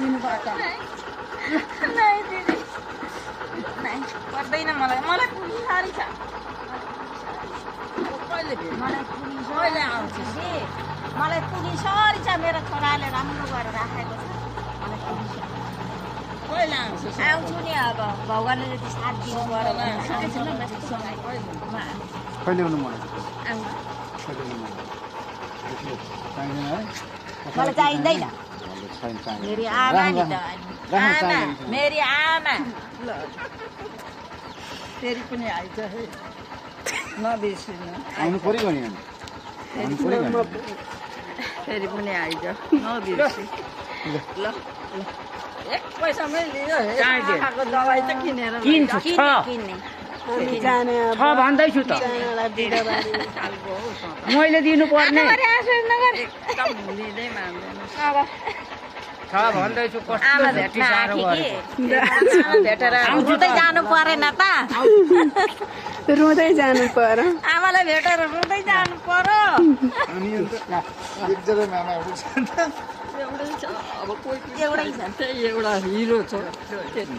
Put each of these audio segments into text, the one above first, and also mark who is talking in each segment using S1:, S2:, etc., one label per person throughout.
S1: दिनुपर्छ
S2: नहीं दिदी नहीं पर्दैन मलाई मलाई पुलिस सारी छ
S1: कहिले भेट
S2: मलाई पुलिस
S1: कहिले आउँछ
S2: मलाई पुलिस सारी छ मेरो छोराले राम्रो गरेर राखेको छ मलाई पुलिस
S1: कहिले आउँछ
S2: आउँछु नि अब भगवानले जति साथ दिनु पर्यो
S3: कहिले आउनु मन
S2: मलाई चाहिँदैन मेरी आमा नि त आमा मेरी आमा
S1: फेरि पनि आइज है नबिर्सिनु
S3: आउनु पऱ्यो नि आउनु पऱ्यो
S1: फेरि पनि आइज नबिर्सि ल एक पैसामै लियो हे आँखाको दबाई त किनेर
S4: किन्छु छ
S2: किन्ने
S4: छ भन्दैछु त मैले दिनु पर्ने
S1: एकदम लिँदै मान्दैन
S4: छ भन्दैछु
S2: आमा
S4: कस्तो
S2: भेट्न
S4: साह्रो
S2: आँखे
S4: गरेको
S2: कि आमा भेटेर रुँदै जानु परेन त
S5: रुँदै जानु पर्यो
S2: आमालाई भेटेर रुँदै जानु पर्यो
S3: अनि एकजना मामाहरू छ
S1: एउटै छ अब कोही
S2: एउटै छ
S1: त्यही एउटा हिरो छ त्यति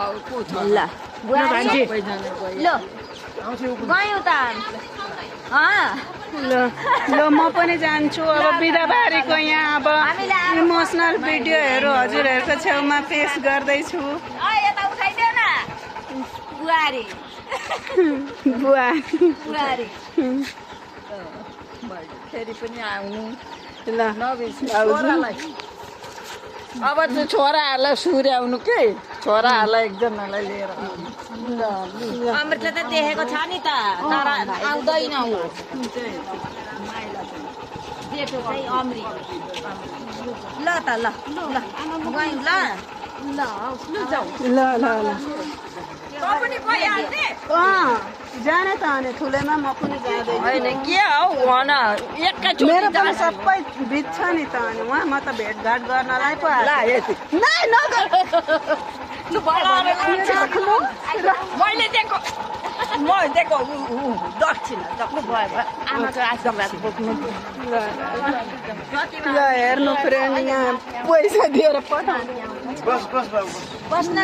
S1: अब को छ
S2: ल बुहारी
S1: सबैजना गयो
S2: ल गयौँ त
S5: ल ल म पनि जान्छु अब बिदाबारीको यहाँ अब इमोसनल भिडियोहरू हजुरहरूको छेउमा पेस गर्दैछु
S2: यता उठाइदेऊ न बुहारी
S5: बुवा
S2: बुहारी
S1: फेरि पनि आउनु
S5: ल
S1: नबिर्सि
S5: आउँछु।
S1: छोरालाई अब चाहिँ छोराहरूलाई सुर्याउनु के छोराहरूलाई एकजनालाई लिएर आउनु
S2: अमृतले त देखेको छ नि त तर आउँदैन ऊ जेठो चाहिँ अमृत ल त ल ल गयौँ ल
S5: ल ल ल
S2: पनि भइहाल्ने
S5: जाने त अनि ठुलैमा म पनि जाँदैछु
S1: होइन के हौ भन एकैचोटि
S5: मेरो पनि सबै बित्छ नि त अनि उहाँ म त भेटघाट गर्नलाई पो
S1: ला
S5: आएको।
S1: यति
S5: नै नगर
S1: मैले दिएको म दिएको दक्षिणा भयो
S2: आमाको आशीर्वाद बोक्नु
S5: ल हेर्नु फ्रेन्ड यहाँ पैसा दिएर पठाउनु
S3: बस बस बाबु
S2: बस्न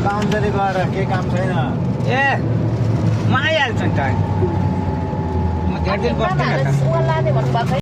S3: काम जाने गएर केही काम छैन
S4: ए म आइहाल्छु नि त म धेरै दिन बस्दिनँ त
S2: भन्नुभएको